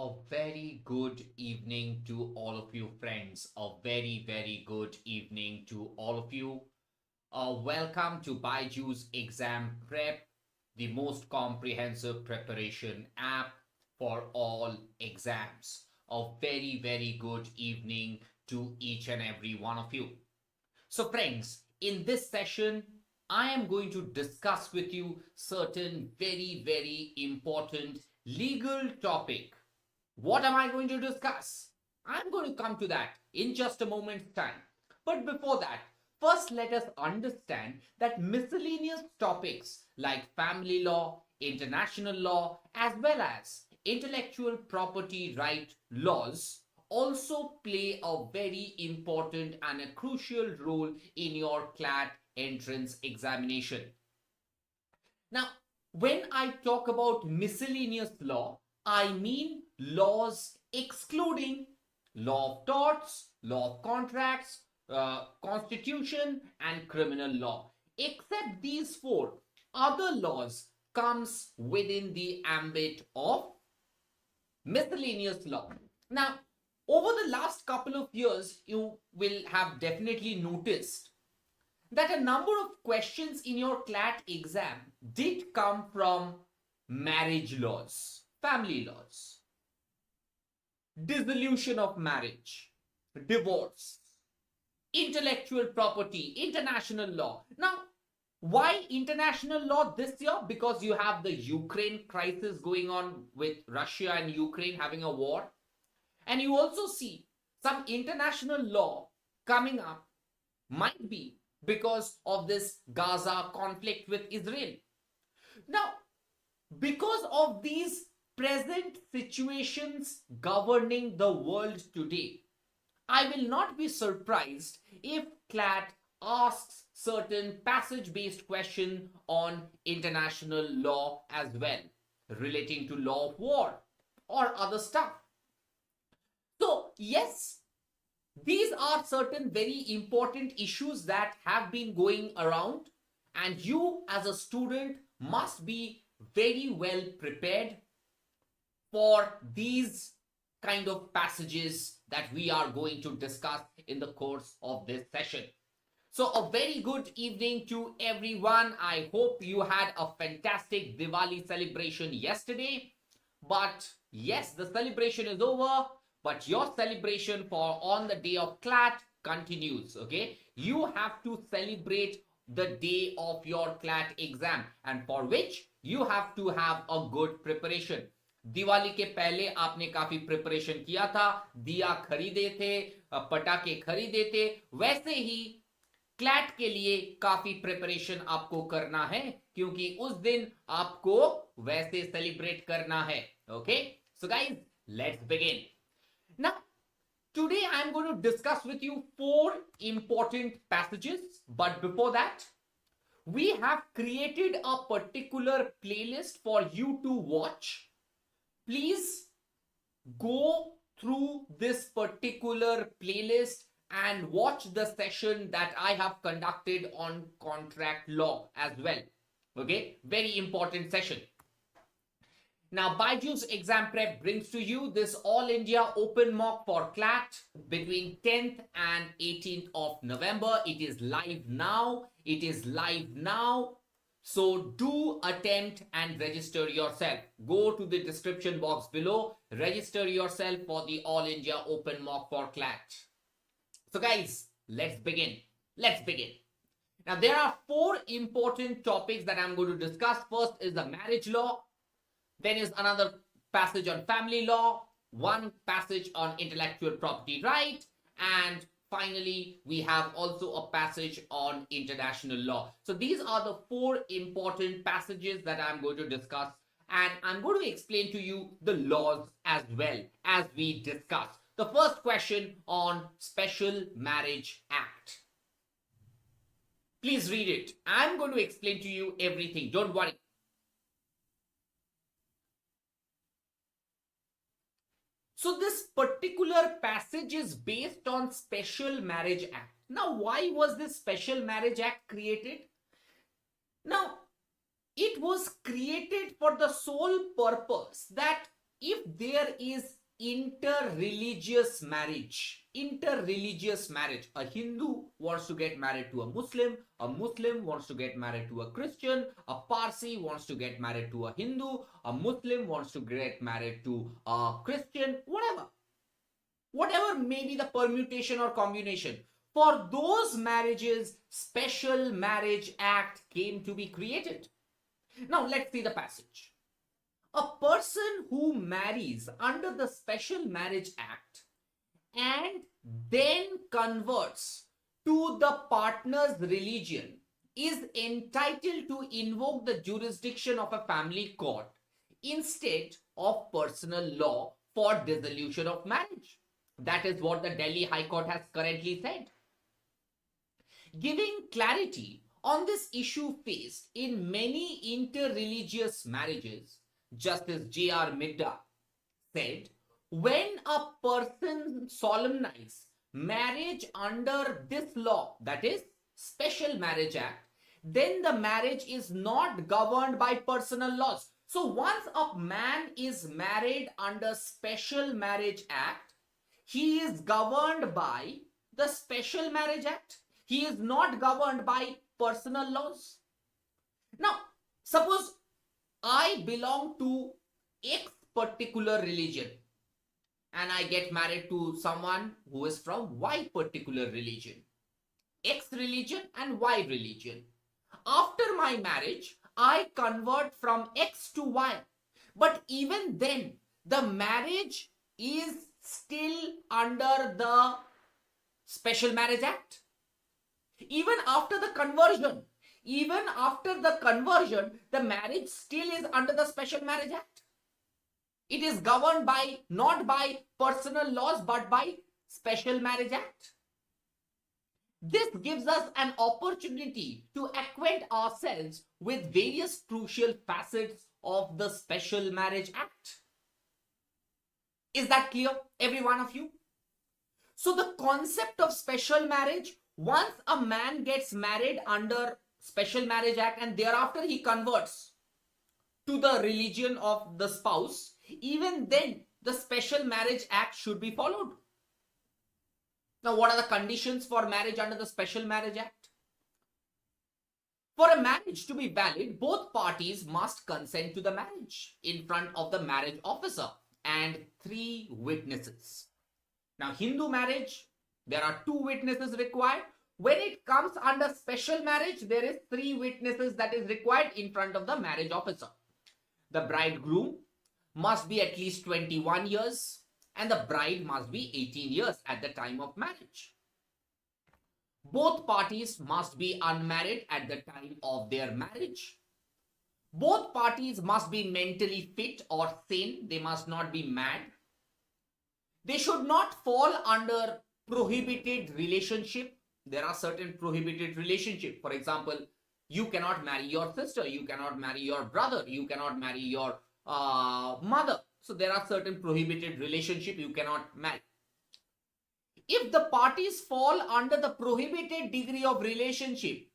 A very good evening to all of you, friends. A very, very good evening to all of you. Welcome to BYJU'S Exam Prep, the most comprehensive preparation app for all exams. A very, very good evening to each and every one of you. So, friends, in this session, I am going to discuss with you certain very, very important legal topic. What am I going to discuss? I'm going to come to that in just a moment's time. But before that, first let us understand that miscellaneous topics like family law, international law, as well as intellectual property right laws also play a very important and a crucial role in your CLAT entrance examination. Now, when I talk about miscellaneous law, I mean laws excluding law of torts, law of contracts, constitution, and criminal law. Except these four, other laws comes within the ambit of miscellaneous law. Now, over the last couple of years, you will have definitely noticed that a number of questions in your CLAT exam did come from marriage laws, family laws, dissolution of marriage, divorce, intellectual property, international law. Now, why international law this year? Because you have the Ukraine crisis going on with Russia and Ukraine having a war. And you also see some international law coming up might be because of this Gaza conflict with Israel. Now, because of these present situations governing the world today, I will not be surprised if CLAT asks certain passage-based question on international law as well, relating to law of war or other stuff. So, yes, these are certain very important issues that have been going around, and you as a student must be very well prepared for these kind of passages that we are going to discuss in the course of this session. So a very good evening to everyone. I hope you had a fantastic Diwali celebration yesterday. But yes, the celebration is over, but your celebration for on the day of CLAT continues, okay? You have to celebrate the day of your CLAT exam, and for which you have to have a good preparation. Diwali के पहले आपने काफी preparation किया था, दिया खरीदे थे, पटाखे खरीदे थे, वैसे ही क्लैट के लिए काफी प्रिपरेशन आपको करना है, क्योंकि उस दिन आपको वैसे सेलिब्रेट करना है. Okay, so guys, let's begin. Now, today I am going to discuss with you 4 important passages, but before that, we have created a particular playlist for you to watch. Please go through this particular playlist and watch the session that I have conducted on contract law as well. Okay, very important session. Now, BYJU'S Exam Prep brings to you this All India Open Mock for CLAT between 10th and 18th of November. It is live now. It is live now. So do attempt and register yourself. Go to the description box below. Register yourself for the All India Open Mock for CLAT. So guys, let's begin. Let's begin. Now, there are 4 important topics that I'm going to discuss. First is the marriage law. Then is another passage on family law, one passage on intellectual property right, and finally, we have also a passage on international law. So these are the 4 important passages that I'm going to discuss, and I'm going to explain to you the laws as well as we discuss. The first question on Special Marriage Act. Please read it. I'm going to explain to you everything. Don't worry. So this particular passage is based on Special Marriage Act. Now, why was this Special Marriage Act created? Now, it was created for the sole purpose that if there is interreligious marriage, a Hindu wants to get married to a Muslim wants to get married to a Christian, a Parsi wants to get married to a Hindu, a Muslim wants to get married to a Christian, whatever may be the permutation or combination. For those marriages, Special Marriage Act came to be created. Now let's see the passage. A person who marries under the Special Marriage Act and then converts to the partner's religion is entitled to invoke the jurisdiction of a family court instead of personal law for dissolution of marriage. That is what the Delhi High Court has currently said. Giving clarity on this issue faced in many interreligious marriages, Justice J.R. Midda said, when a person solemnizes marriage under this law, that is Special Marriage Act, then the marriage is not governed by personal laws. So once a man is married under Special Marriage Act, he is governed by the Special Marriage Act. He is not governed by personal laws. Now, suppose I belong to X particular religion and I get married to someone who is from Y particular religion. X religion and Y religion. After my marriage, I convert from X to Y. But even then, the marriage is still under the Special Marriage Act. Even after the conversion, the marriage still is under the Special Marriage Act. It is governed by, not by personal laws, but by Special Marriage Act. This gives us an opportunity to acquaint ourselves with various crucial facets of the Special Marriage Act. Is that clear, every one of you? So the concept of special marriage, once a man gets married under Special Marriage Act and thereafter he converts to the religion of the spouse, even then the Special Marriage Act should be followed. Now, what are the conditions for marriage under the Special Marriage Act? For a marriage to be valid, both parties must consent to the marriage in front of the marriage officer and 3 witnesses. Now, Hindu marriage, there are 2 witnesses required. When it comes under special marriage, there is 3 witnesses that is required in front of the marriage officer. The bridegroom must be at least 21 years and the bride must be 18 years at the time of marriage. Both parties must be unmarried at the time of their marriage. Both parties must be mentally fit or sane. They must not be mad. They should not fall under prohibited relationship. There are certain prohibited relationships. For example, you cannot marry your sister, you cannot marry your brother, you cannot marry your mother. So there are certain prohibited relationships you cannot marry. If the parties fall under the prohibited degree of relationship,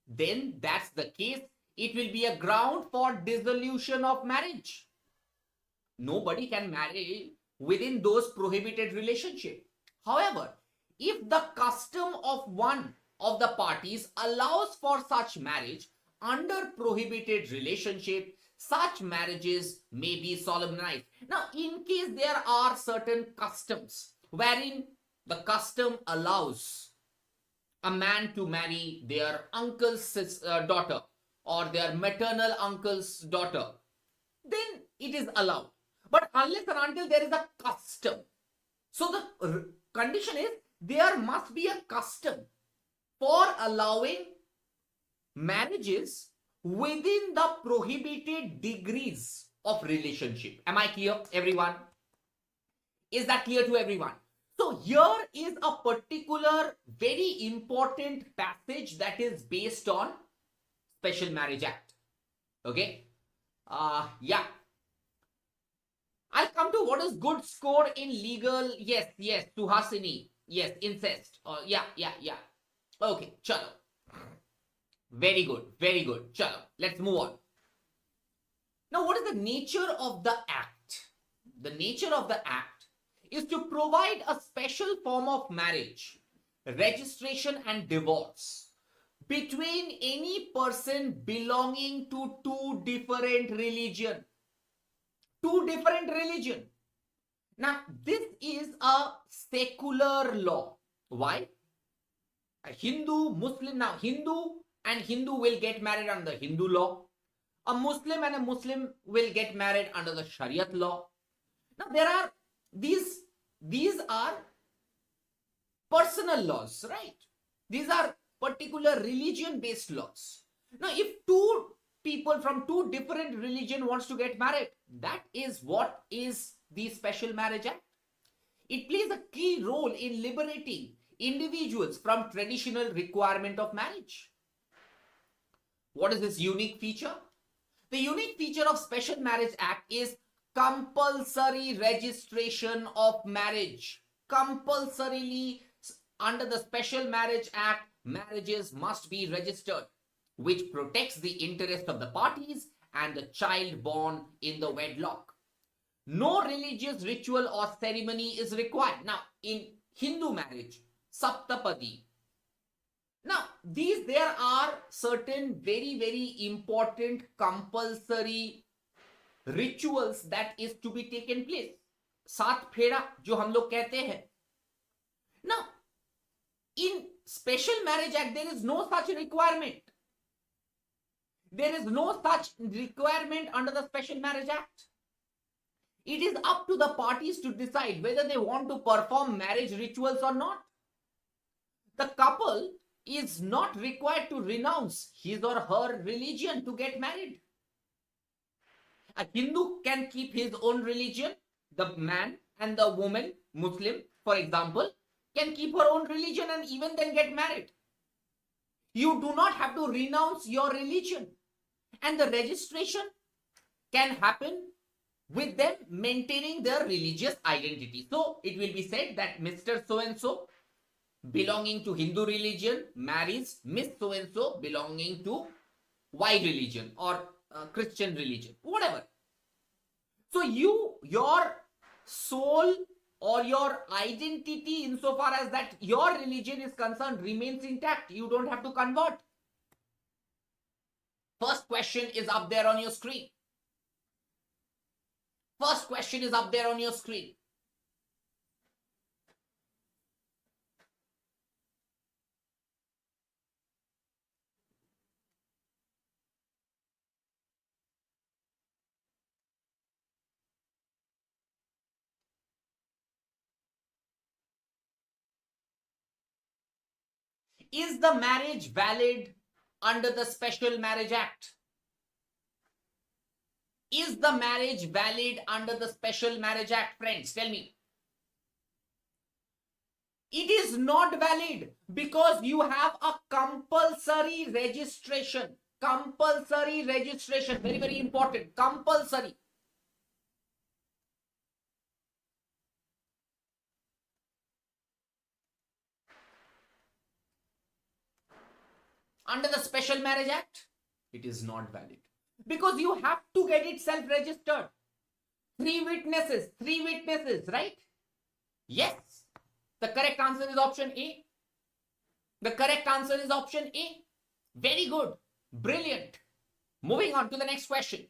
then that's the case. It will be a ground for dissolution of marriage. Nobody can marry within those prohibited relationships. However, if the custom of one of the parties allows for such marriage under prohibited relationship, such marriages may be solemnized. Now, in case there are certain customs wherein the custom allows a man to marry their uncle's daughter or their maternal uncle's daughter, then it is allowed. But unless and until there is a custom, so the condition is there must be a custom for allowing marriages within the prohibited degrees of relationship. Am I clear, everyone? Is that clear to everyone? So here is a particular very important passage that is based on Special Marriage Act. Okay? Yeah. I'll come to what is good score in legal. Yes, Suhasini. Yes, incest. Yeah. Okay, chalo. Very good. Chalo. Let's move on. Now, what is the nature of the act? the nature of the act is to provide a special form of marriage, registration and divorce between any person belonging to two different religion. Now, this is a secular law. Why? A Hindu, Muslim, now Hindu and Hindu will get married under the Hindu law. A Muslim and a Muslim will get married under the Shariat law. Now, there are these are personal laws, right? These are particular religion-based laws. Now, if two people from two different religion wants to get married, that is what is the Special Marriage Act. It plays a key role in liberating individuals from traditional requirement of marriage. What is this unique feature? The unique feature of Special Marriage Act is compulsory registration of marriage. Compulsorily, under the Special Marriage Act, marriages must be registered, which protects the interest of the parties and the child born in the wedlock. No religious ritual or ceremony is required. Now, in Hindu marriage, Saptapadi. Now, there are certain very, very important compulsory rituals that is to be taken place. सात फेरा जो हम लोग कहते हैं. Now, in Special Marriage Act, there is no such requirement. There is no such requirement under the Special Marriage Act. It is up to the parties to decide whether they want to perform marriage rituals or not. The couple is not required to renounce his or her religion to get married. A Hindu can keep his own religion. The man and the woman, Muslim, for example, can keep her own religion and even then get married. You do not have to renounce your religion. And the registration can happen with them maintaining their religious identity. So it will be said that Mr. So-and-so belonging to Hindu religion marries Miss So-and-so belonging to Y religion or Christian religion, whatever. So your soul or your identity insofar as that your religion is concerned remains intact. You don't have to convert. First question is up there on your screen. First question is up there on your screen. Is the marriage valid under the Special Marriage Act? Is the marriage valid under the Special Marriage Act, friends? Tell me. It is not valid because you have a compulsory registration. Compulsory registration, very, very important. Compulsory. Under the Special Marriage Act, it is not valid. Because you have to get it self-registered. Three witnesses, right? Yes. The correct answer is option A. The correct answer is option A. Very good. Brilliant. Moving on to the next question.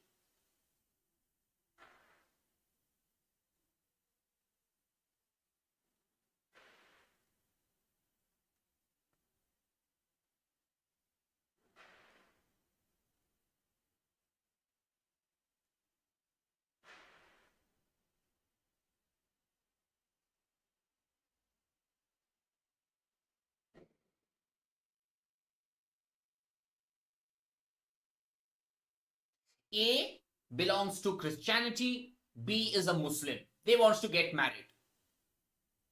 A belongs to Christianity, B is a Muslim. They want to get married.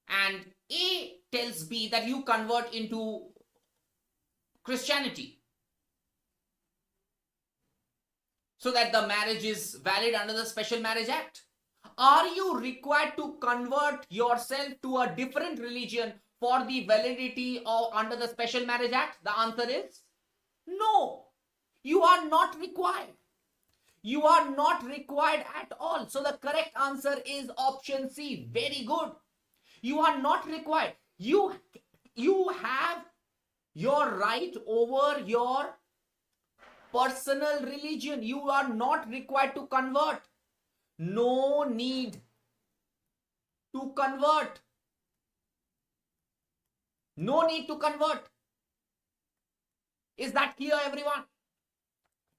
And A tells B that you convert into Christianity so that the marriage is valid under the Special Marriage Act. Are you required to convert yourself to a different religion for the validity of under the Special Marriage Act? The answer is no. You are not required. You are not required at all. So the correct answer is option C. Very good. You are not required. You have your right over your personal religion. You are not required to convert. No need to convert. No need to convert. Is that clear, everyone?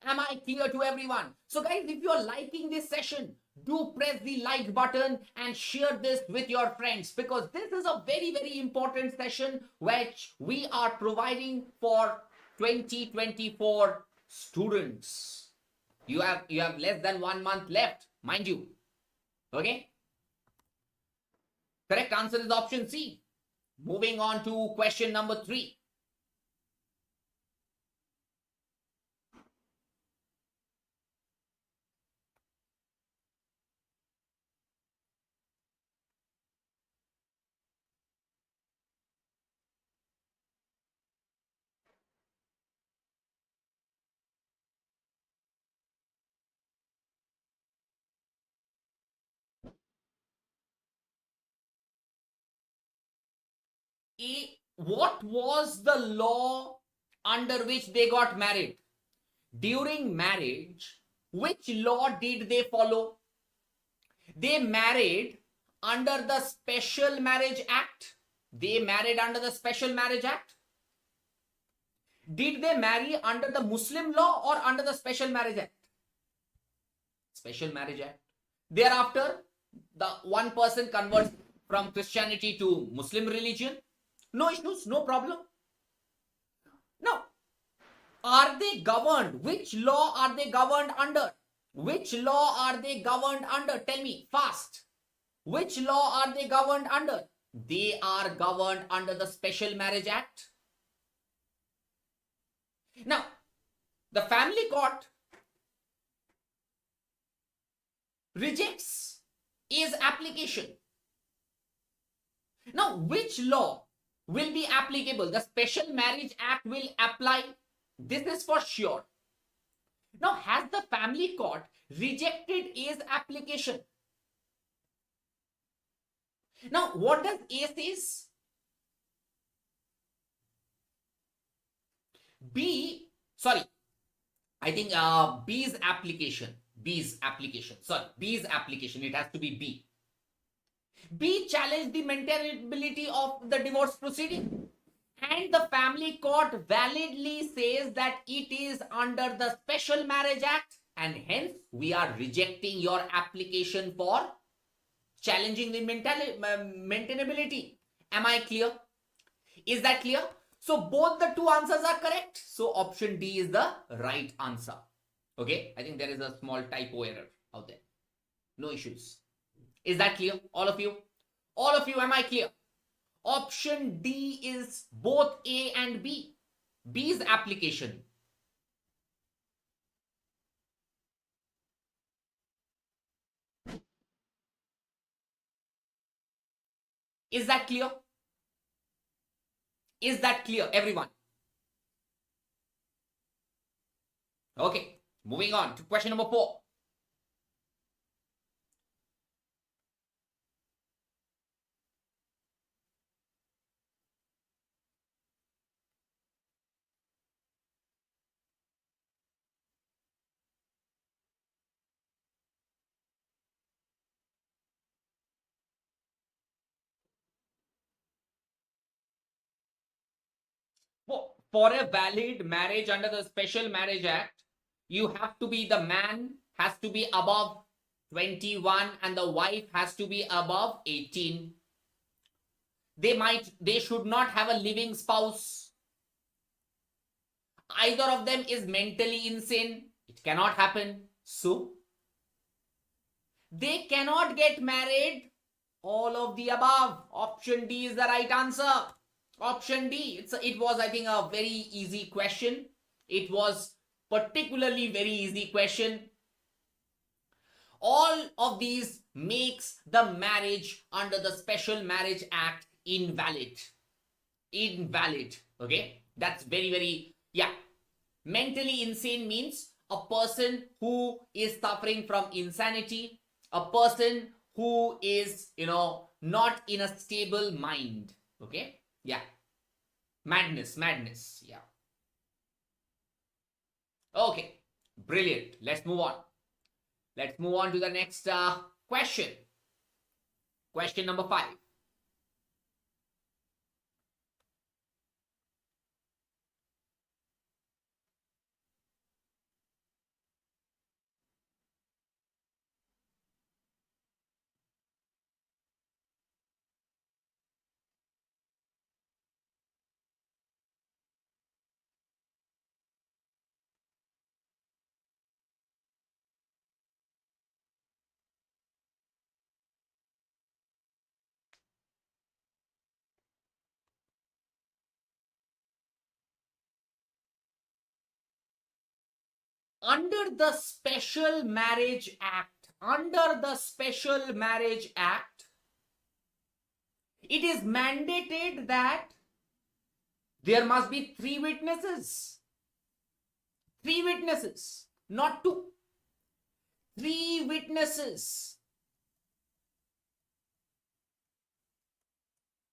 Am I clear to everyone? So guys, if you're liking this session, do press the like button and share this with your friends, because this is a very, very important session which we are providing for 2024 students. You have less than 1 month left, mind you. Okay? Correct answer is option C. Moving on to question number 3. What was the law under which they got married? During marriage, which law did they follow? They married under the Special Marriage Act. They married under the Special Marriage Act. Did they marry under the Muslim law or under the Special Marriage Act? Special Marriage Act. Thereafter, the one person converts from Christianity to Muslim religion. No issues, no problem. Now, are they governed? Which law are they governed under? Which law are they governed under? Tell me fast. Which law are they governed under? They are governed under the Special Marriage Act. Now, the family court rejects his application. Now, which law will be applicable? The Special Marriage Act will apply. This is for sure. Now, has the family court rejected A's application? Now, what does A says? B, sorry, I think B's application, it has to be B. B challenged the maintainability of the divorce proceeding, and the family court validly says that it is under the Special Marriage Act, and hence we are rejecting your application for challenging the maintainability. Am I clear? Is that clear? So both the two answers are correct. So option D is the right answer. Okay, I think there is a small typo error out there. No issues. Is that clear? All of you? All of you, am I clear? Option D is both A and B. B's application. Is that clear? Is that clear, everyone? Okay, moving on to question number 4. For a valid marriage under the Special Marriage Act, you have to be, the man has to be above 21 and the wife has to be above 18. They should not have a living spouse. Either of them is mentally insane. It cannot happen. So, they cannot get married. All of the above. Option D is the right answer. Option D. It was, I think, a very easy question. It was particularly very easy question. All of these makes the marriage under the Special Marriage Act invalid. Invalid. Okay. That's very, very, yeah. Mentally insane means a person who is suffering from insanity, a person who is, not in a stable mind. Okay? Yeah. Madness. Yeah. Okay. Brilliant. Let's move on. Let's move on to the next question. Question number 5. Under the Special Marriage Act, it is mandated that there must be 3 witnesses. 3 witnesses, not 2. 3 witnesses.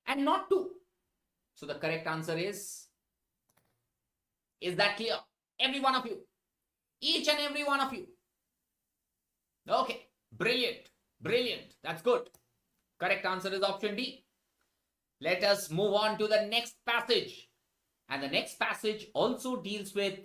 And not 2. So the correct answer is that clear? Every one of you. Each and every one of you. Okay. Brilliant. That's good. Correct answer is option D. Let us move on to the next passage. And the next passage also deals with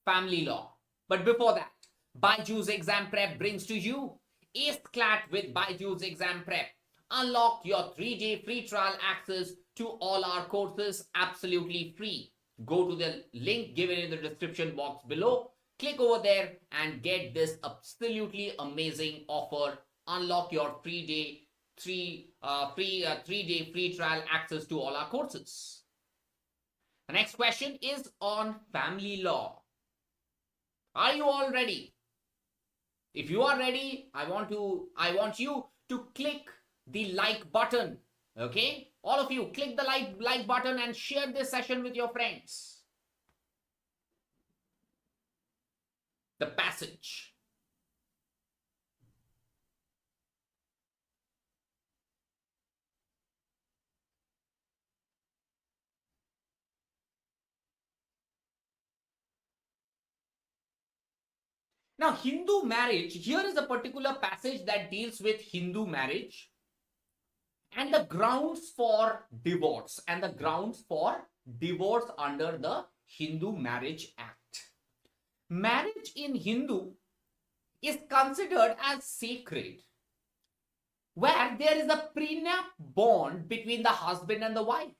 family law. But before that, BYJU'S Exam Prep brings to you Ace CLAT with BYJU'S Exam Prep. Unlock your 3-day free trial access to all our courses absolutely free. Go to the link given in the description box below. Click over there and get this absolutely amazing offer. Unlock your 3-day free trial access to all our courses. The next question is on family law. Are you all ready? If you are ready, I want you to click the like button. Okay? All of you, click the like button and share this session with your friends. The passage. Now, Hindu marriage, here is a particular passage that deals with Hindu marriage and the grounds for divorce under the Hindu Marriage Act. Marriage in Hindu is considered as sacred, where there is a prenup bond between the husband and the wife.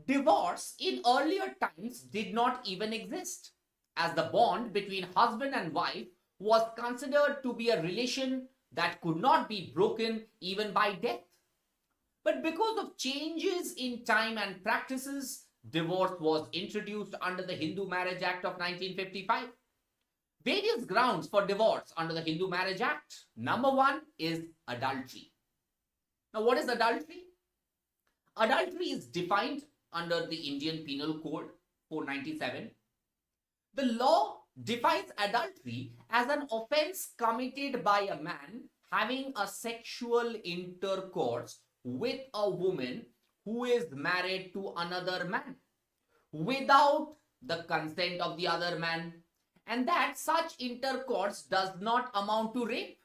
Divorce in earlier times did not even exist, as the bond between husband and wife was considered to be a relation that could not be broken even by death. But because of changes in time and practices, divorce was introduced under the Hindu Marriage Act of 1955. Various grounds for divorce under the Hindu Marriage Act. Number 1 is adultery. Now, what is adultery? Adultery is defined under the Indian Penal Code 497. The law defines adultery as an offense committed by a man having a sexual intercourse with a woman who is married to another man without the consent of the other man, and that such intercourse does not amount to rape.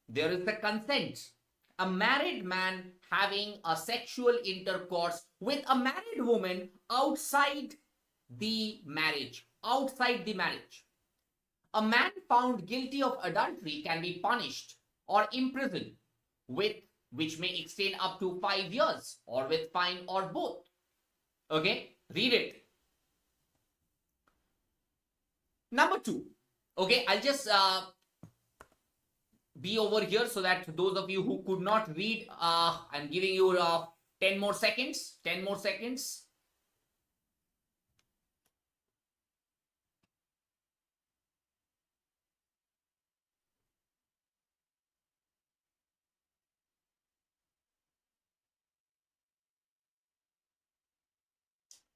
There is the consent. A married man having a sexual intercourse with a married woman outside the marriage. A man found guilty of adultery can be punished or imprisoned, which may extend up to 5 years, or with fine, or both. Okay, read it. Number 2. Okay, I'll just be over here so that those of you who could not read, I'm giving you 10 more seconds. 10 more seconds.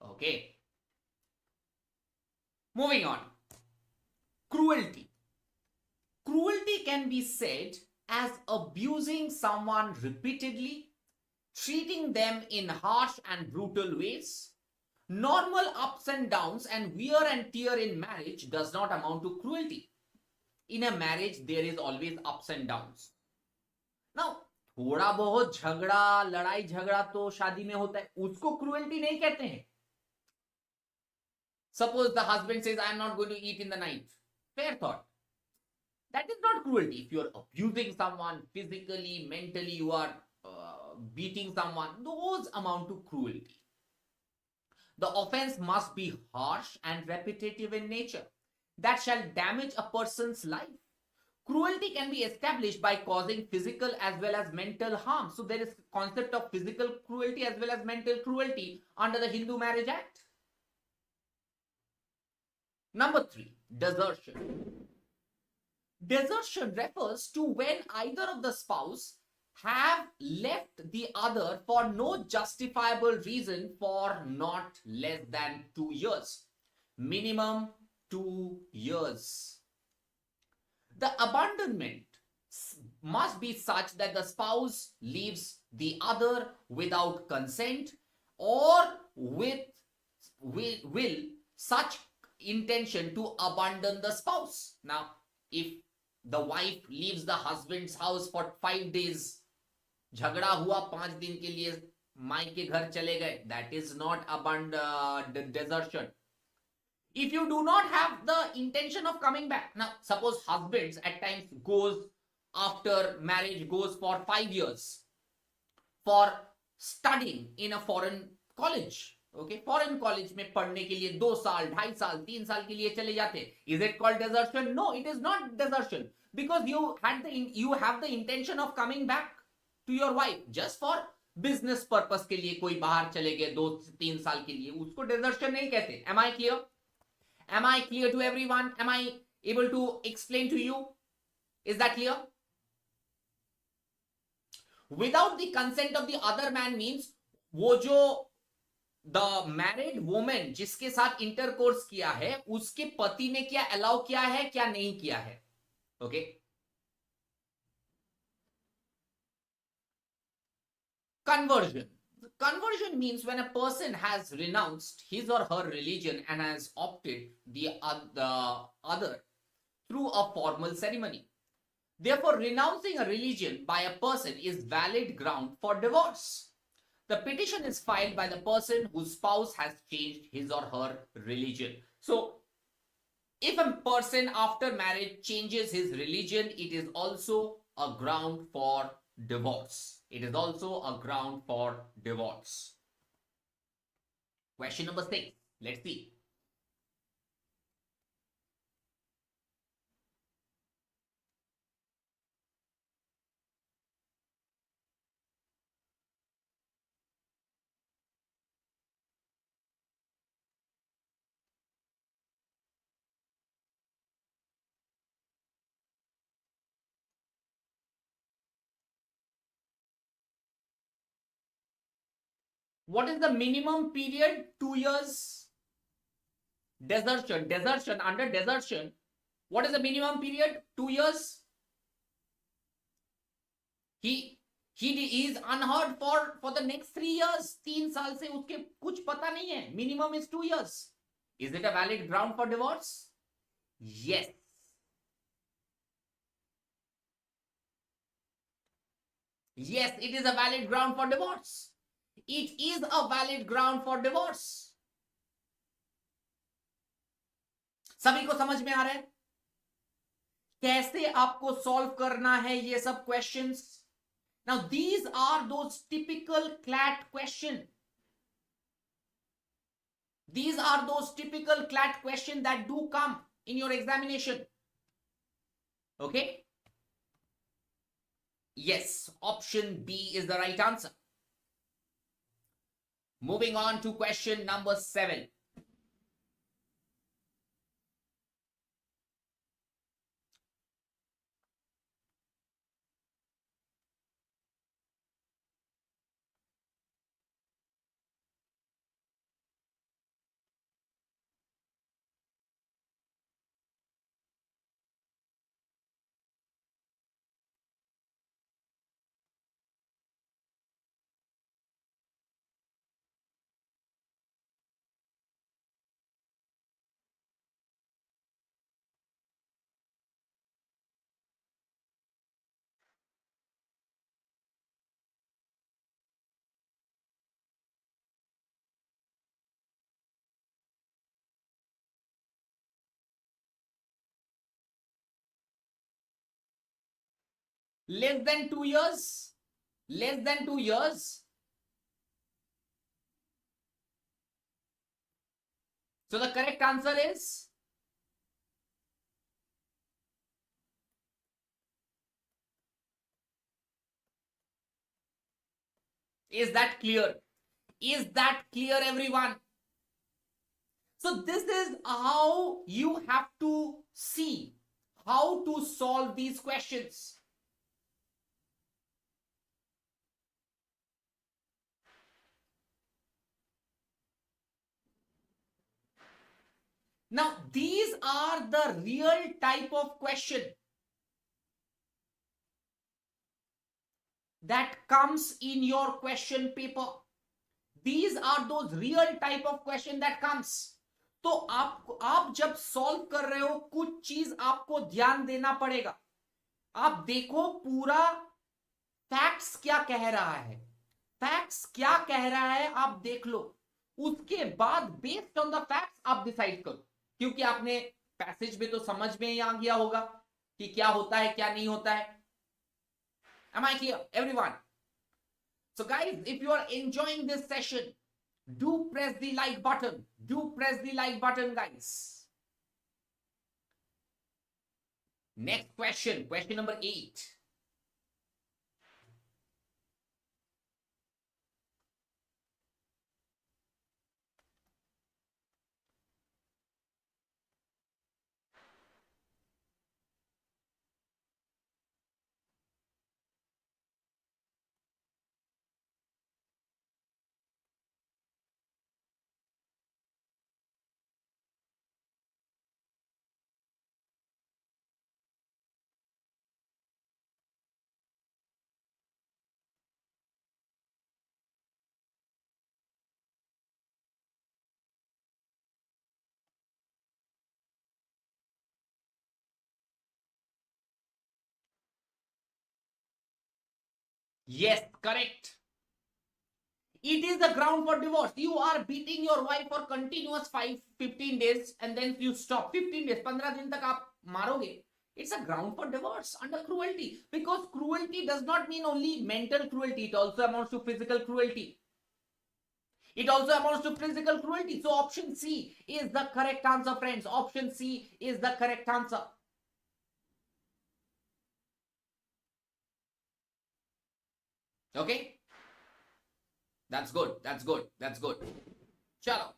Okay. Moving on. Cruelty. Cruelty can be said as abusing someone repeatedly, treating them in harsh and brutal ways. Normal ups and downs and wear and tear in marriage does not amount to cruelty. In a marriage, there is always ups and downs. Now, थोड़ा बहुत झगड़ा, लड़ाई झगड़ा तो शादी में होता है, उसको क्रूएल्टी नहीं कहते हैं. Suppose the husband says, I am not going to eat in the night. Fair thought. That is not cruelty. If you are abusing someone physically, mentally, you are beating someone, those amount to cruelty. The offense must be harsh and repetitive in nature, that shall damage a person's life. Cruelty can be established by causing physical as well as mental harm. So there is concept of physical cruelty as well as mental cruelty under the Hindu Marriage Act. Number 3, desertion. Desertion refers to when either of the spouse have left the other for no justifiable reason for not less than 2 years. Minimum 2 years. The abandonment must be such that the spouse leaves the other without consent or with will such intention to abandon the spouse. Now, if the wife leaves the husband's house for 5 days, झगड़ा हुआ 5 दिन के लिए मायके घर चले गए, that is not desertion. If you do not have the intention of coming back, now suppose husbands at times goes after marriage goes for 5 years for studying in a foreign college. Okay, foreign college में पढ़ने के लिए 2 साल, 2.5 साल, 3 साल के लिए चले जाते. Is it called desertion? No, it is not desertion, because you have the intention of coming back to your wife just for business purpose के लिए कोई बाहर चले गए 2-3 साल के लिए, उसको desertion नहीं कहते. Am I clear? Am I clear to everyone? Am I able to explain to you? Is that clear? Without the consent of the other man means वो जो the married woman जिसके साथ intercourse किया है उसके पति ने क्या allow किया है क्या नहीं किया है. Okay. Conversion. Conversion means when a person has renounced his or her religion and has opted the other through a formal ceremony. Therefore, renouncing a religion by a person is valid ground for divorce. The petition is filed by the person whose spouse has changed his or her religion. So, if a person after marriage changes his religion, it is also a ground for divorce. It is also a ground for divorce. Question number 6. Let's see. What is the minimum period? 2 years. Desertion. Under desertion, what is the minimum period? 2 years. He is unheard for the next 3 years. 3 साल से उसके कुछ पता नहीं है. Minimum is 2 years. Is it a valid ground for divorce? Yes. Yes, it is a valid ground for divorce. It is a valid ground for divorce. सभी को समझ में आ रहा है कैसे आपको सॉल्व करना है ये सब questions? Now these are those typical CLAT questions. These are those typical CLAT questions that do come in your examination. Okay? Yes, option B is the right answer. Moving on to question number 7. Less than 2 years? Less than 2 years? So the correct answer is that clear? Is that clear, everyone? So this is how you have to see how to solve these questions. Now, these are the real type of question that comes in your question paper. These are those real type of question that comes. तो आप जब solve कर रहे हो कुछ चीज आपको ध्यान देना पड़ेगा. आप देखो पूरा फैक्ट्स क्या कह रहा है, फैक्ट्स क्या कह रहा है आप देख लो. उसके बाद बेस्ड ऑन द फैक्ट्स आप डिसाइड करो, क्योंकि आपने पैसेज में तो समझ में ही आ गया होगा कि क्या होता है क्या नहीं होता है. Am I clear, everyone? So guys, if you are enjoying this session, do press the like button. Do press the like button, guys. Next question, question number 8. Yes, correct. It is the ground for divorce. You are beating your wife for continuous 15 days and then you stop. 15 days, 15 दिन तक आप मारोगे. It's a ground for divorce under cruelty, because cruelty does not mean only mental cruelty. It also amounts to physical cruelty. It also amounts to physical cruelty. So option C is the correct answer, friends. Option C is the correct answer. Okay? That's good. That's good. That's good. Chalo.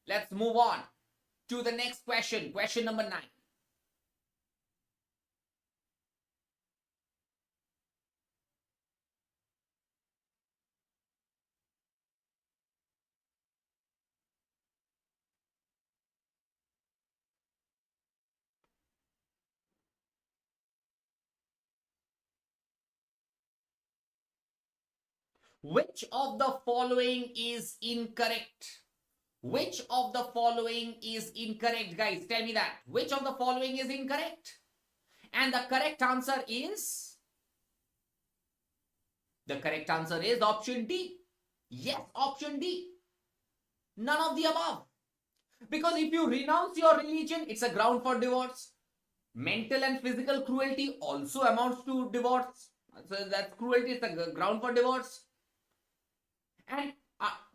Let's move on to the next question. Question number 9. Which of the following is incorrect? Which of the following is incorrect, guys? Tell me that. Which of the following is incorrect? And the correct answer is... The correct answer is option D. Yes, option D. None of the above. Because if you renounce your religion, it's a ground for divorce. Mental and physical cruelty also amounts to divorce. So that's cruelty, it's a ground for divorce. And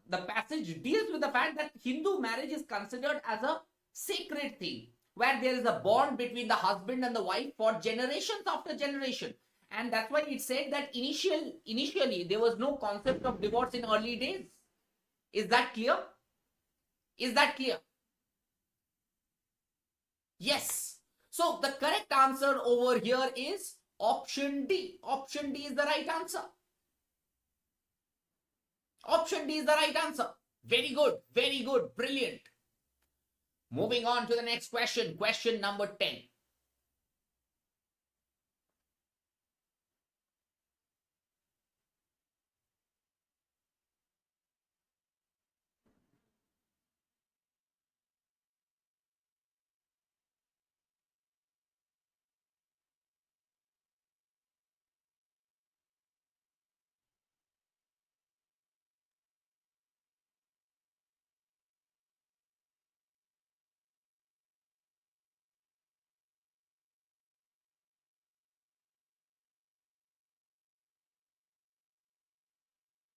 the passage deals with the fact that Hindu marriage is considered as a sacred thing, where there is a bond between the husband and the wife for generations after generation. And that's why it said that initially there was no concept of divorce in early days. Is that clear? Is that clear? Yes. So the correct answer over here is option D. Option D is the right answer. Option D is the right answer. Very good. Very good. Brilliant. Moving on to the next question. Question number 10.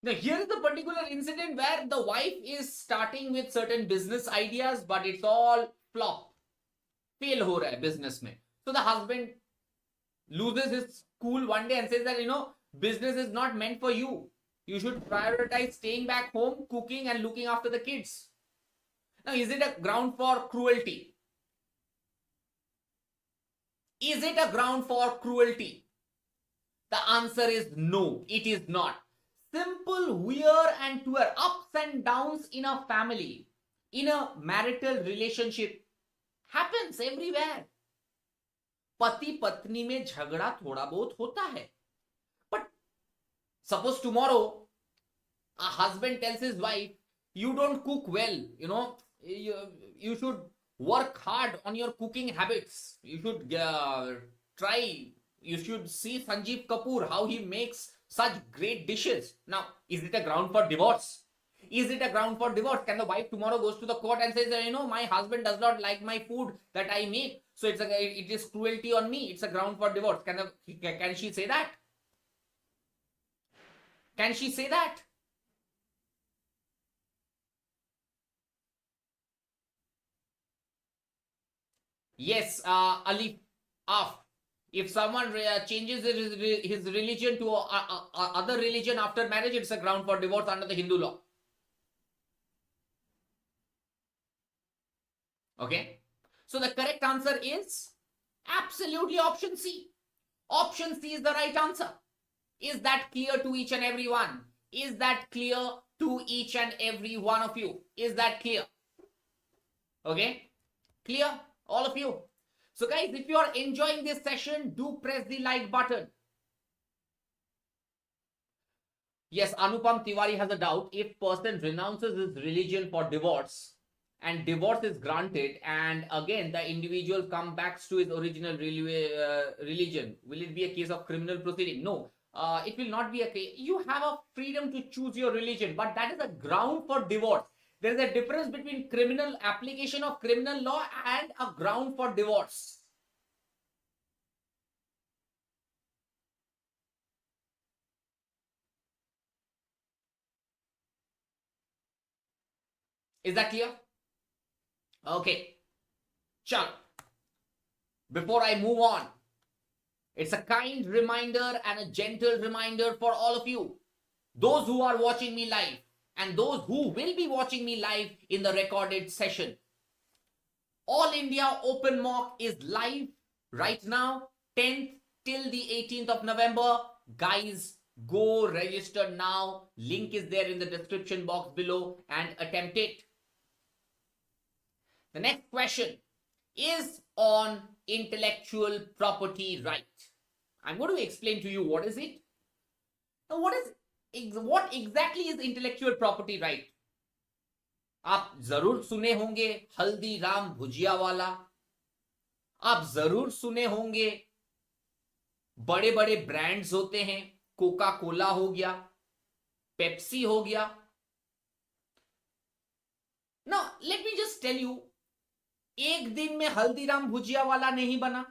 Now, here is the particular incident where the wife is starting with certain business ideas, but it's all flop. Fail ho raha hai business mein. So the husband loses his cool one day and says that, business is not meant for you. You should prioritize staying back home, cooking and looking after the kids. Now, is it a ground for cruelty? Is it a ground for cruelty? The answer is no, it is not. Simple wear and tear, ups and downs in a family, in a marital relationship happens everywhere. पति पत्नी में झगड़ा थोड़ा बहुत होता है. But suppose tomorrow a husband tells his wife, you don't cook well, you should work hard on your cooking habits. You should try, you should see Sanjeev Kapoor, how he makes such great dishes. Now, is it a ground for divorce? Is it a ground for divorce? Can the wife tomorrow goes to the court and says, my husband does not like my food that I make, so it is cruelty on me. It's a ground for divorce. Can she say that? Can she say that? Yes, Ali Af. If someone changes his religion to other religion after marriage, it's a ground for divorce under the Hindu law. Okay. So the correct answer is absolutely option C. Option C is the right answer. Is that clear to each and every one? Is that clear to each and every one of you? Is that clear? Okay. Clear? All of you. So guys, if you are enjoying this session, do press the like button. Yes, Anupam Tiwari has a doubt. If person renounces his religion for divorce and divorce is granted and again the individual comes back to his original religion, will it be a case of criminal proceeding? No, it will not be a case. You have a freedom to choose your religion, but that is a ground for divorce. There is a difference between criminal application of criminal law and a ground for divorce. Is that clear? Okay. Chal. Before I move on, it's a kind reminder and a gentle reminder for all of you, those who are watching me live and those who will be watching me live in the recorded session. All India Open Mock is live right now, 10th till the 18th of November. Guys, go register now. Link is there in the description box below and attempt it. The next question is on intellectual property right. I'm going to explain to you what is it. Now, what exactly is intellectual property right? आप जरूर सुने होंगे हल्दीराम भुजिया वाला. आप जरूर सुने होंगे बड़े बड़े ब्रांड्स होते हैं, कोका कोला हो गया, पेप्सी हो गया. Now, let me just tell you, एक दिन में हल्दीराम भुजिया वाला नहीं बना.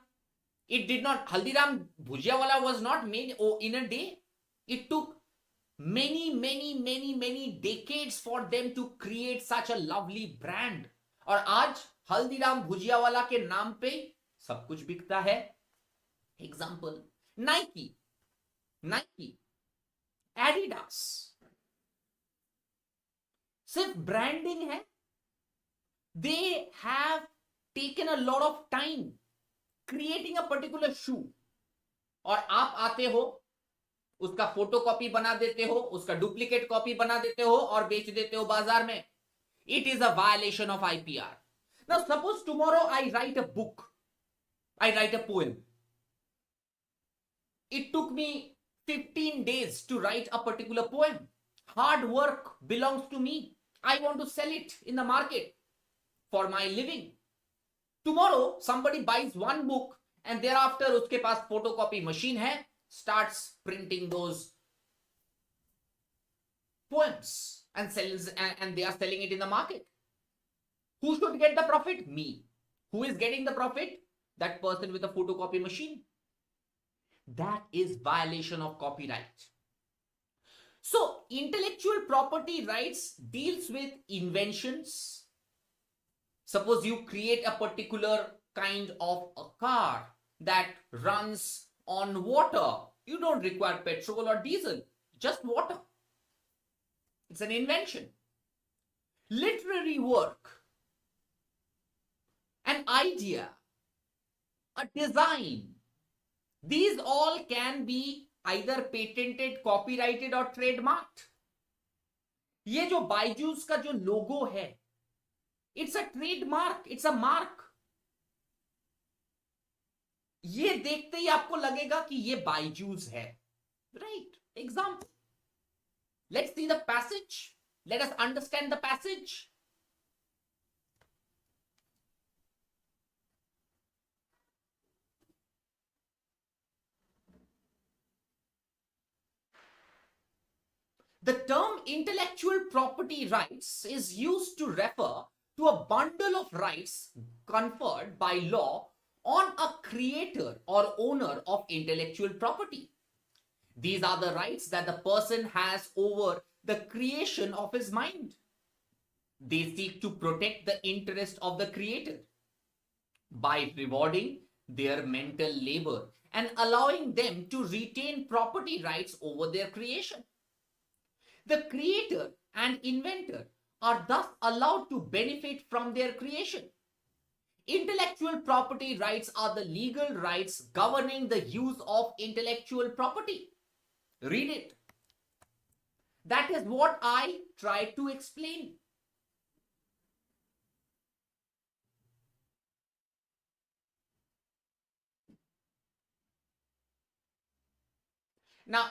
It did not. Haldiram Bhujia Wala was not made in a day. It took many decades for them to create such a lovely brand. और आज हल्दीराम भुजिया वाला के नाम पे सब कुछ बिकता है. Example, Nike, Adidas. सिर्फ ब्रांडिंग है. They have taken a lot of time creating a particular shoe. और आप आते हो, उसका फोटोकॉपी बना देते हो, उसका डुप्लीकेट कॉपी बना देते हो और बेच देते हो बाजार में. It is a violation of IPR. Now suppose tomorrow I write a book, I write a poem. It took me 15 days to write a particular poem. Hard work belongs to me. I want to sell it in the market for my living. Tomorrow somebody buys one book and thereafter उसके पास photocopy machine है, starts printing those poems and sells, and they are selling it in the market. Who should get the profit? Me. Who is getting the profit? That person with a photocopy machine. That is violation of copyright. So intellectual property rights deals with inventions. Suppose you create a particular kind of a car that runs on water. You don't require petrol or diesel, just water. It's an invention. Literary work, an idea, a design, these all can be either patented, copyrighted or trademarked. ये जो बायजूस का जो लोगो है, it's a trademark, it's a mark. ये देखते ही आपको लगेगा कि ये बायजूस है, right? Example, let's see the passage. Let us understand the passage. The term intellectual property rights is used to refer to a bundle of rights conferred by law on a creator or owner of intellectual property. These are the rights that the person has over the creation of his mind. They seek to protect the interest of the creator by rewarding their mental labor and allowing them to retain property rights over their creation. The creator and inventor are thus allowed to benefit from their creation. Intellectual property rights are the legal rights governing the use of intellectual property. Read it. That is what I tried to explain. Now,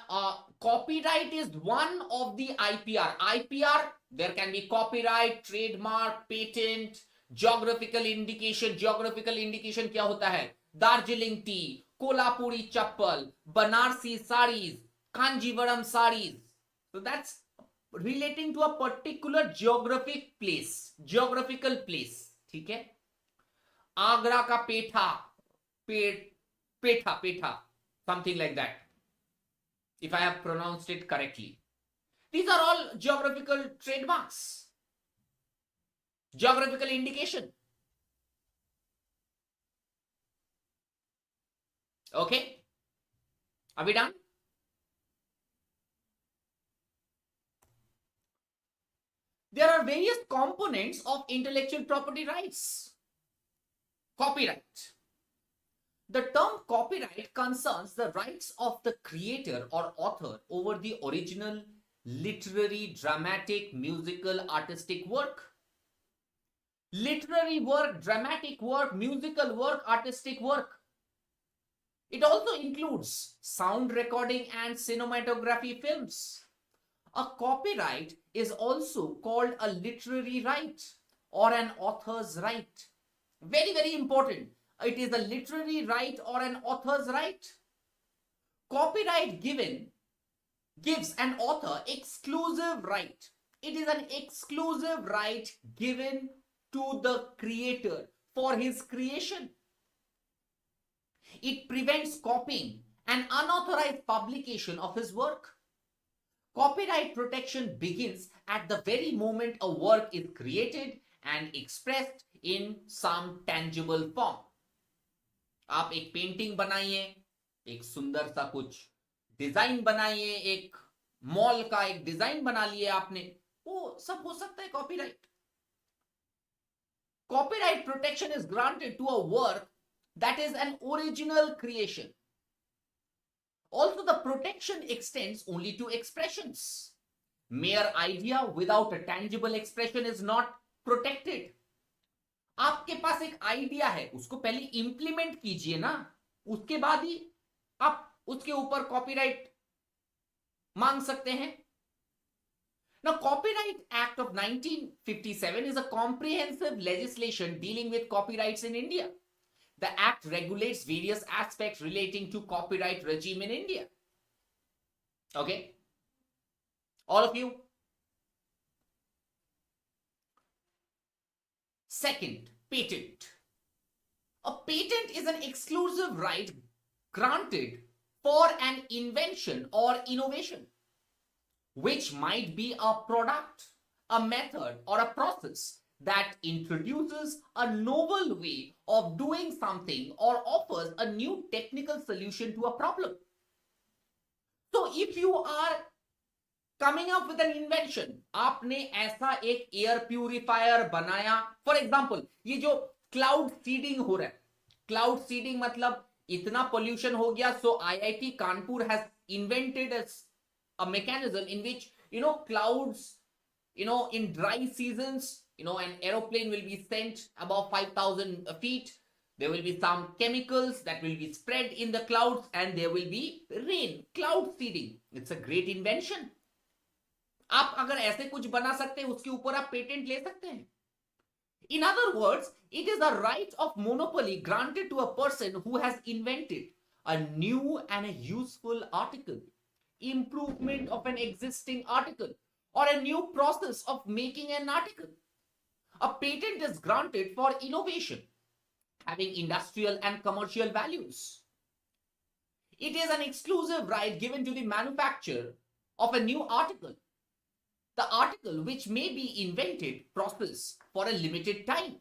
copyright is one of the IPR. IPR, there can be copyright, trademark, patent, geographical indication. Geographical indication क्या होता है? Darjeeling tea, Kolhapuri chappal, Banarasi saris, Kanjivaram saris. So that's relating to a particular geographic place, geographical place. ठीक है? आगरा का पेठा, पेठा, something like that, if I have pronounced it correctly. These are all geographical trademarks, geographical indication. Okay? Are we done? There are various components of intellectual property rights. Copyright. The term copyright concerns the rights of the creator or author over the original literary, dramatic, musical, artistic work. Literary work, dramatic work, musical work, artistic work. It also includes sound recording and cinematography films. A copyright is also called a literary right or an author's right. Very, very important. It is a literary right or an author's right. Copyright gives an author exclusive right. It is an exclusive right given to the creator for his creation. It prevents copying and unauthorized publication of his work. Copyright protection begins at the very moment a work is created and expressed in some tangible form. आप एक painting बनाइए, एक सुंदर सा कुछ design बनाइए, एक mall का एक डिजाइन बना लिए आपने, वो सब हो सकता है copyright. Copyright protection is granted to a work that is an original creation. Also, the protection extends only to expressions. Mere idea without a tangible expression is not protected. आपके पास एक आइडिया है, उसको पहले इंप्लीमेंट कीजिए ना, उसके बाद ही आप उसके ऊपर कॉपीराइट मांग सकते हैं. Now, Copyright Act of 1957 is a comprehensive legislation dealing with copyrights in India. The act regulates various aspects relating to copyright regime in India. Okay? All of you? Second, patent. A patent is an exclusive right granted for an invention or innovation. which might be a product, a method, or a process that introduces a novel way of doing something or offers a new technical solution to a problem. So if you are coming up with an invention, आपने ऐसा एक air purifier बनाया, for example ये जो cloud seeding हो रहा है, cloud seeding मतलब इतना पोल्यूशन हो गया, सो IIT Kanpur has invented a mechanism in which clouds, in dry seasons, an aeroplane will be sent above 5,000 feet. There will be some chemicals that will be spread in the clouds and there will be rain. Cloud seeding, it's a great invention. आप अगर ऐसे कुछ बना सकते हैं, उसके ऊपर आप पेटेंट ले सकते हैं. In other words, it is a right of monopoly granted to a person who has invented a new and a useful article, improvement of an existing article, or a new process of making an article. A patent is granted for innovation having industrial and commercial values. It is an exclusive right given to the manufacturer of a new article. The article which may be invented process for a limited time,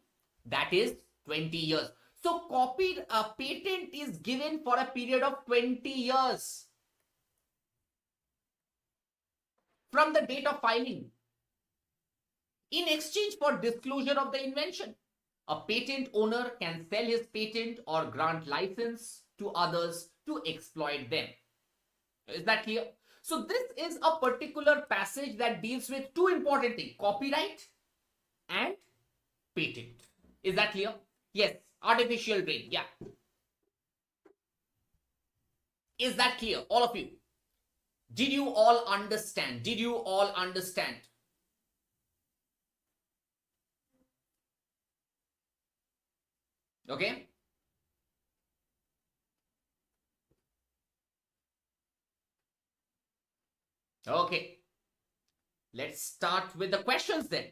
that is 20 years. So a patent is given for a period of 20 years from the date of filing. In exchange for disclosure of the invention, a patent owner can sell his patent or grant license to others to exploit them. Is that clear? So this is a particular passage that deals with two important things, copyright and patent. Is that clear? Yes, artificial brain, yeah. Is that clear, all of you? Did you all understand? Did you all understand? Okay. Okay. Let's start with the questions then.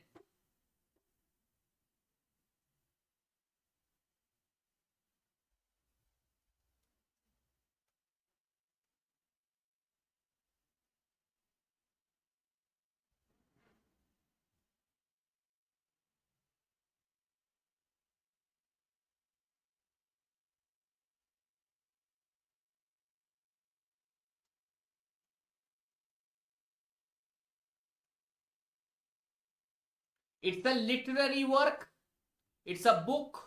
It's a literary work. It's a book.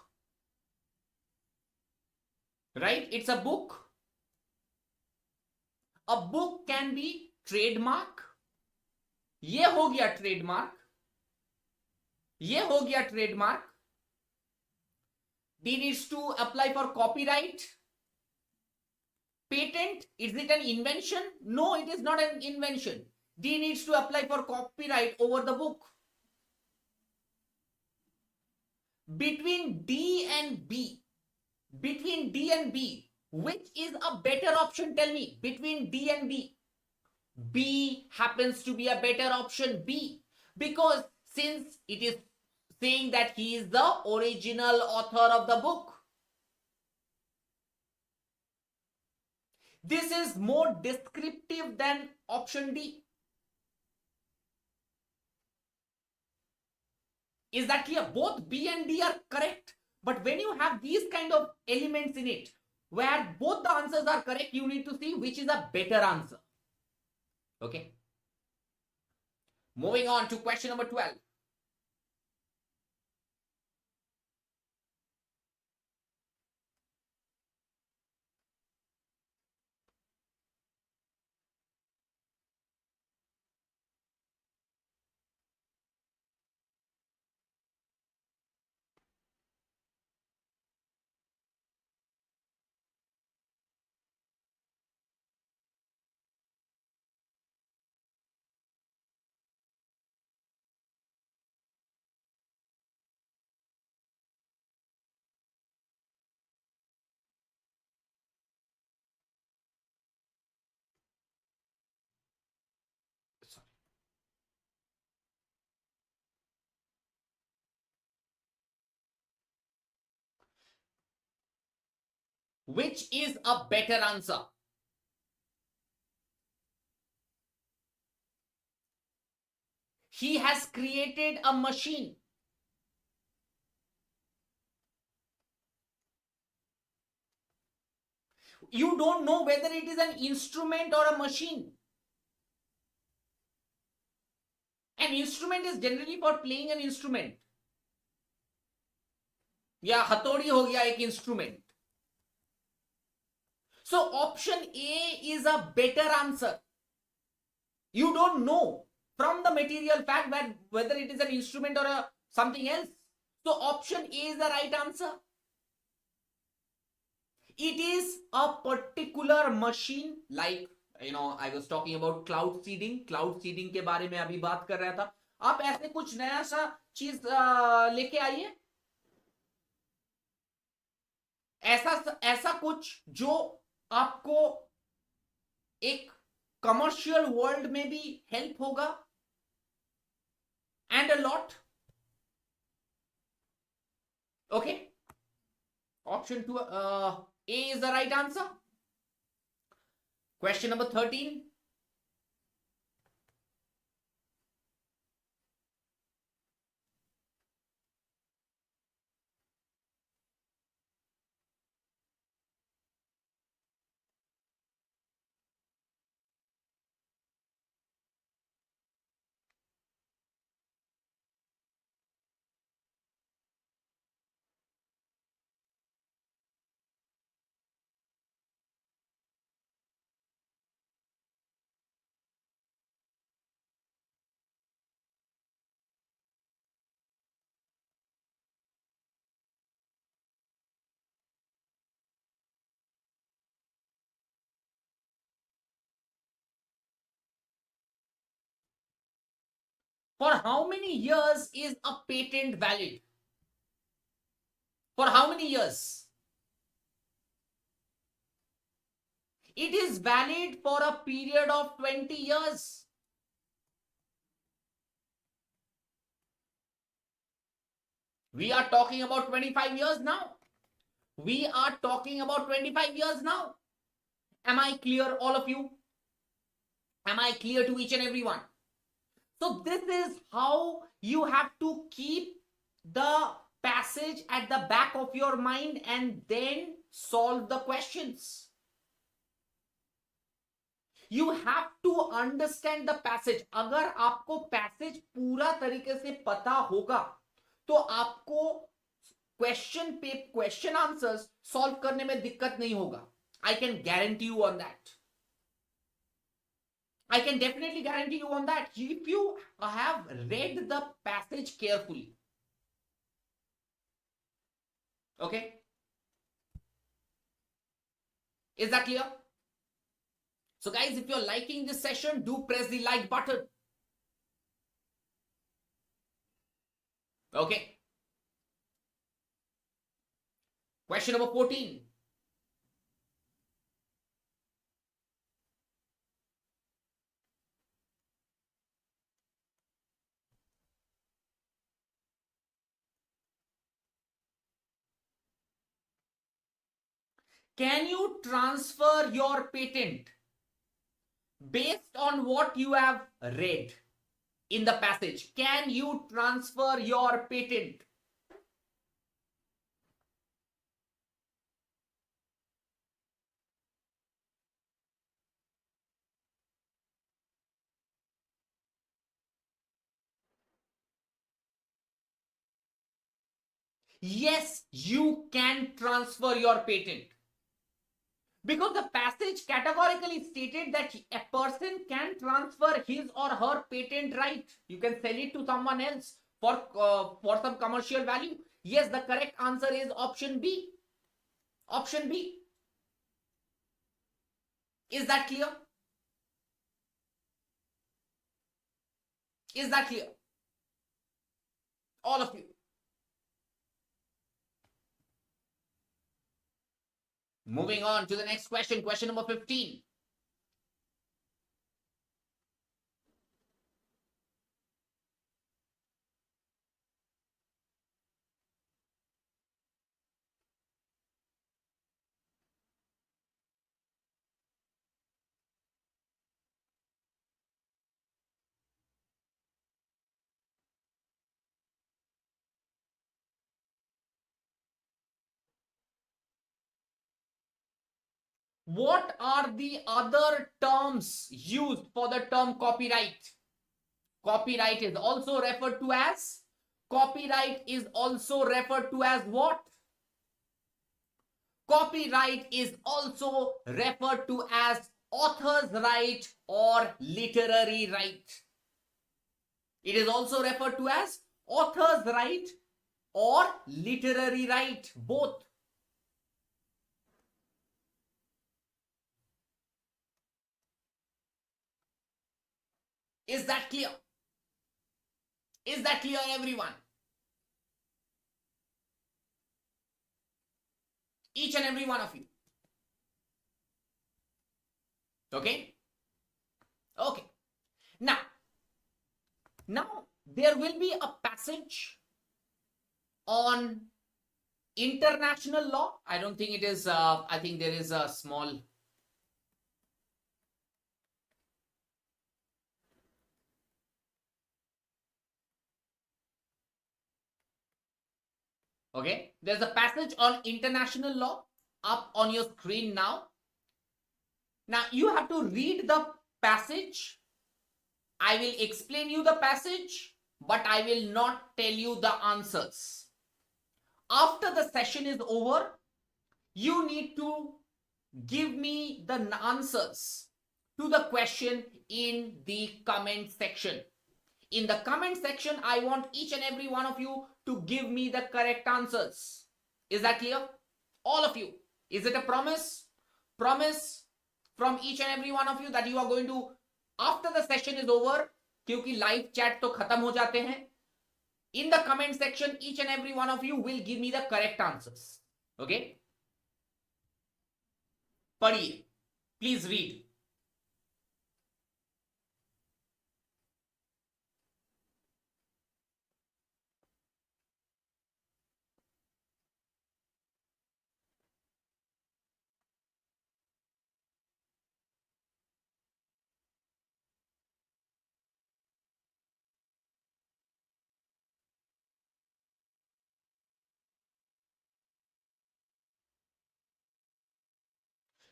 Right? It's a book. A book can be trademark. ये हो गया trademark. ये हो गया trademark. D needs to apply for copyright. Patent, is it an invention? No, it is not an invention. D needs to apply for copyright over the book. Between D and B, which is a better option? Tell me, between D and B. B happens to be a better option, B, because since it is saying that he is the original author of the book. This is more descriptive than option D. Is that clear? Both B and D are correct. But when you have these kind of elements in it, where both the answers are correct, you need to see which is a better answer. Okay. Moving on to question number 12. Which is a better answer? He has created a machine. You don't know whether it is an instrument or a machine. An instrument is generally for playing an instrument. या हथौड़ी हो गया एक instrument. So option A is a better answer. You don't know from the material fact that whether it is an instrument or something else. So option A is the right answer. It is a particular machine, like I was talking about cloud seeding. Cloud seeding के बारे में अभी बात कर रहा था. आप ऐसे कुछ नया सा चीज लेके आइए, ऐसा कुछ जो आपको एक कमर्शियल वर्ल्ड में भी हेल्प होगा and a lot. Okay, option 2 A is the right answer. Question number 13. For how many years is a patent valid? For how many years? It is valid for a period of 20 years. We are talking about 25 years now. We are talking about 25 years now. Am I clear, all of you? Am I clear to each and every one? So this is how you have to keep the passage at the back of your mind and then solve the questions. You have to understand the passage. अगर आपको passage पूरा तरीके से पता होगा तो आपको question answers solve करने में दिक्कत नहीं होगा. I can guarantee you on that. I can definitely guarantee you on that. If you have read the passage carefully. Okay? Is that clear? So guys, if you're liking this session, do press the like button. Okay. Question number 14. Can you transfer your patent based on what you have read in the passage? Can you transfer your patent? Yes, you can transfer your patent. Because the passage categorically stated that a person can transfer his or her patent right. You can sell it to someone else for some commercial value. Yes, the correct answer is option B. Option B. Is that clear? Is that clear? All of you. Moving on to the next question, question number 15. What are the other terms used for the term copyright? Copyright is also referred to as what? Copyright is also referred to as author's right or literary right. It is also referred to as author's right or literary right, both. Is that clear? Is that clear, everyone? Each and every one of you. Okay? Okay. Now there will be a passage on international law. I don't think it is, I think there is a small. Okay, there's a passage on international law up on your screen now. Now you have to read the passage. I will explain you the passage, but I will not tell you the answers. After the session is over, you need to give me the answers to the question in the comment section. In the comment section, I want each and every one of you to give me the correct answers. Is that clear? All of you. Is it a promise? Promise from each and every one of you that you are going to, after the session is over, क्योंकि live chat तो खत्म हो जाते हैं, in the comment section, each and every one of you will give me the correct answers. Okay? पढ़िए. Please read.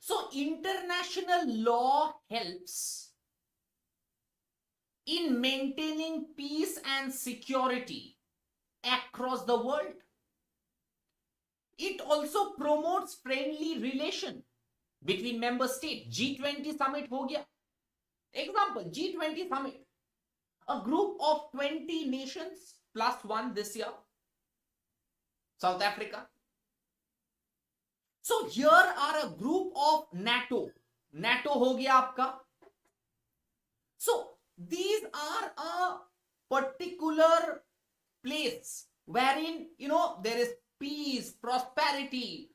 So international law helps in maintaining peace and security across the world. It also promotes friendly relation between member states. G20 summit हो गया. Example, G20 summit. A group of 20 nations plus one this year. South Africa. So here are a group of NATO. NATO हो गया आपका. So these are a particular place wherein, you know, there is peace, prosperity,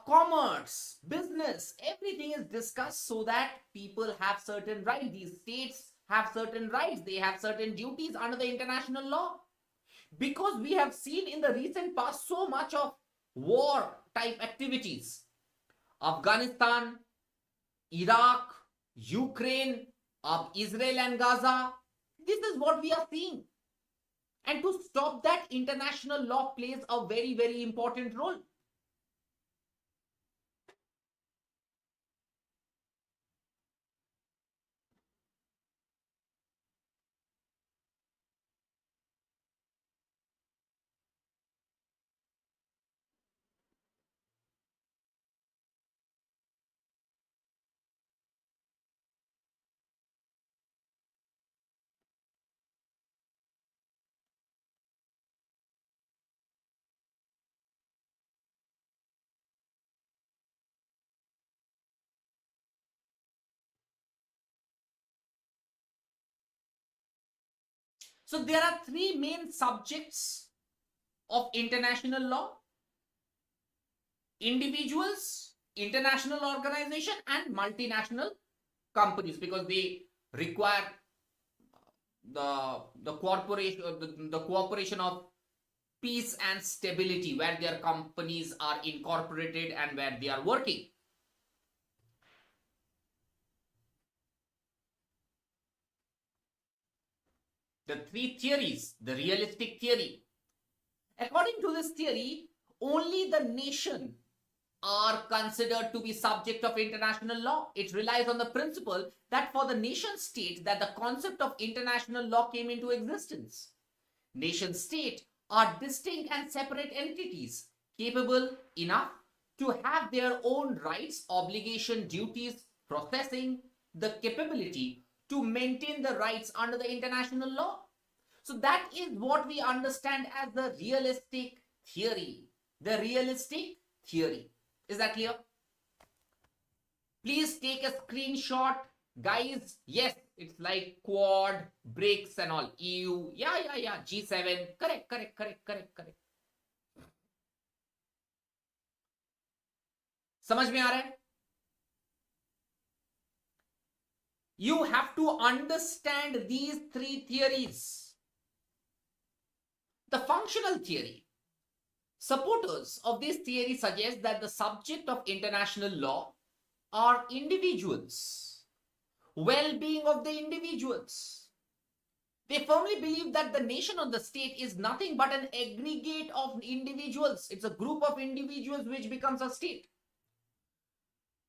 commerce, business, everything is discussed so that people have certain rights. These states have certain rights. They have certain duties under the international law. Because we have seen in the recent past so much of war type activities. Afghanistan, Iraq, Ukraine, Israel and Gaza. This is what we are seeing. And to stop that, international law plays a very, very important role. So there are three main subjects of international law: individuals, international organization, and multinational companies, because they require the cooperation of peace and stability where their companies are incorporated and where they are working. The three theories, the realistic theory. According to this theory, only the nation are considered to be subject of international law. It relies on the principle that for the nation state that the concept of international law came into existence. Nation state are distinct and separate entities capable enough to have their own rights, obligation, duties, processing the capability to maintain the rights under the international law. So that is what we understand as the realistic theory. The realistic theory. Is that clear? Please take a screenshot. Guys, yes, it's like Quad, BRICS and all. EU, yeah. G7, correct. समझ में आ रहा है? You have to understand these three theories. The functional theory. Supporters of this theory suggest that the subject of international law are individuals, well-being of the individuals. They firmly believe that the nation or the state is nothing but an aggregate of individuals. It's a group of individuals which becomes a state.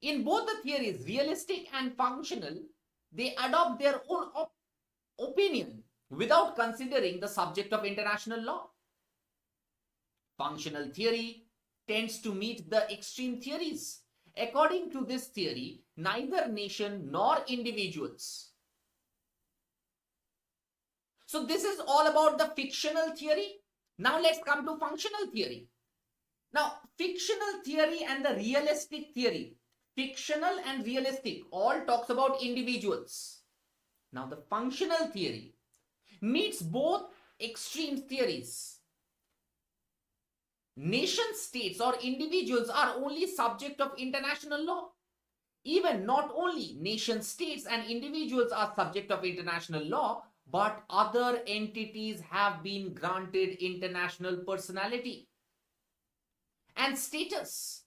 In both the theories, realistic and functional, they adopt their own opinion without considering the subject of international law. Functional theory tends to meet the extreme theories. According to this theory, neither nation nor individuals. So this is all about the fictional theory. Now let's come to functional theory. Now, fictional theory and the realistic theory. Fictional and realistic all talks about individuals. Now the functional theory meets both extreme theories. Nation states or individuals are only subject of international law. Even not only nation states and individuals are subject of international law, but other entities have been granted international personality and status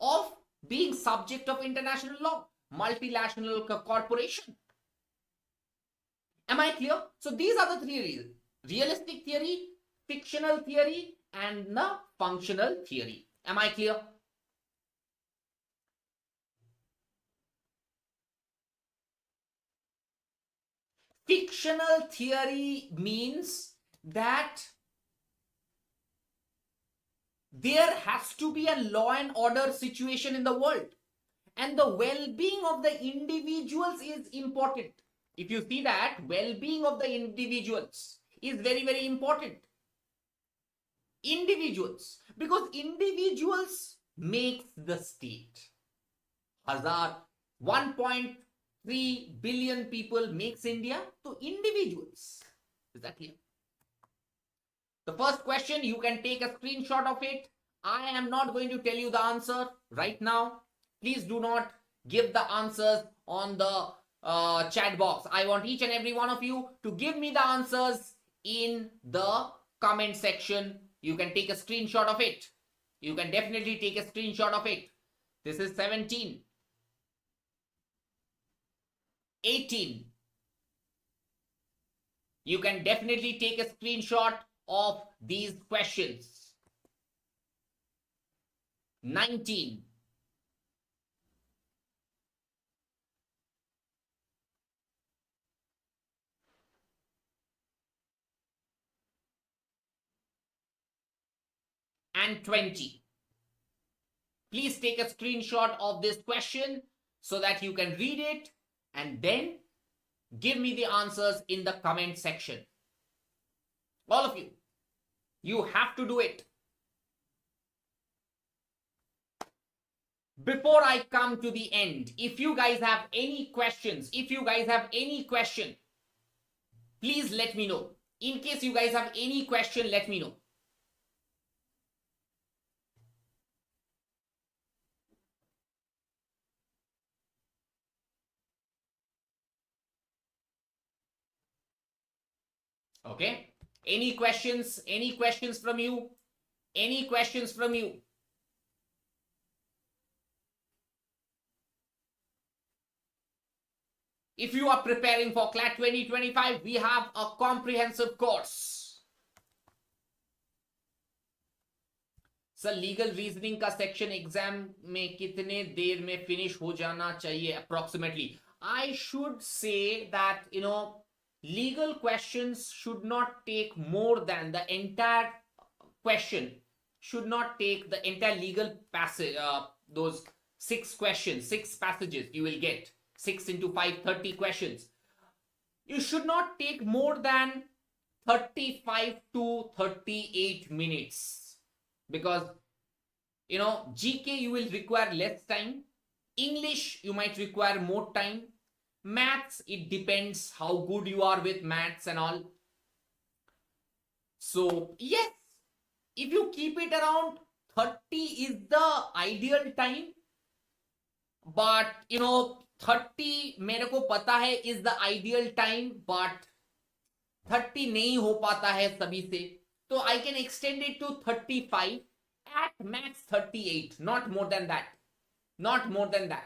of being subject of international law, multilateral corporation. Am I clear? So these are the theories: realistic theory, fictional theory, and the functional theory. Am I clear? Fictional theory means that there has to be a law and order situation in the world, and the well-being of the individuals is important. If you see that, well-being of the individuals is very, very important. Individuals, because individuals makes the state. 1.3 billion people makes India, so individuals. Is that clear? The first question, you can take a screenshot of it. I am not going to tell you the answer right now. Please do not give the answers on the chat box. I want each and every one of you to give me the answers in the comment section. You can take a screenshot of it. You can definitely take a screenshot of it. This is 17. 18. You can definitely take a screenshot of these questions. 19. 20. Please take a screenshot of this question so that you can read it and then give me the answers in the comment section. All of you, you have to do it. Before I come to the end, if you guys have any questions, please let me know. In case you guys have any question, let me know. Okay. Any questions? Any questions from you? Any questions from you? If you are preparing for CLAT 2025, we have a comprehensive course. Sir legal reasoning का section exam में कितने देर में finish हो जाना चाहिए approximately? I should say that, legal questions should not take more than the entire question, should not take the entire legal passage, those 6 questions, 6 passages you will get, 6 into 5, 30 questions. You should not take more than 35 to 38 minutes because, GK you will require less time. English you might require more time. Maths, it depends how good you are with maths and all. So yes, if you keep it around 30 is the ideal time, but 30 मेरे को पता है is the ideal time, but 30 नहीं हो पाता है सभी से, तो I can extend it to 35, at max 38, not more than that, not more than that.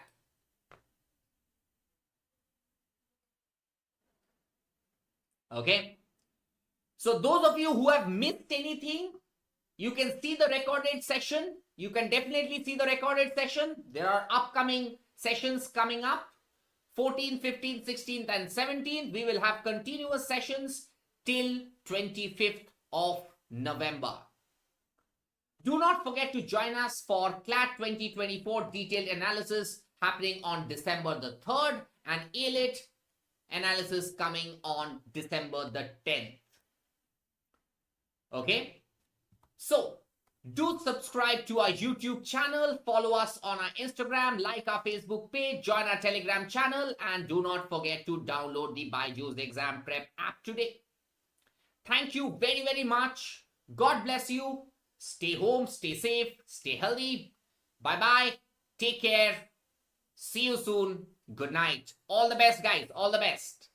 Okay, so those of you who have missed anything, you can see the recorded session. You can definitely see the recorded session. There are upcoming sessions coming up. 14th, 15th, 16th and 17th. We will have continuous sessions till 25th of November. Do not forget to join us for CLAT 2024 detailed analysis happening on December the 3rd and ALIT analysis coming on December the 10th. Okay, so do subscribe to our YouTube channel, follow us on our Instagram, like our Facebook page, join our Telegram channel, and do not forget to download the BYJU'S exam prep app today. Thank you very, very much. God bless you. Stay home, stay safe, stay healthy. Bye-bye. Take care. See you soon. Good night. All the best, guys. All the best.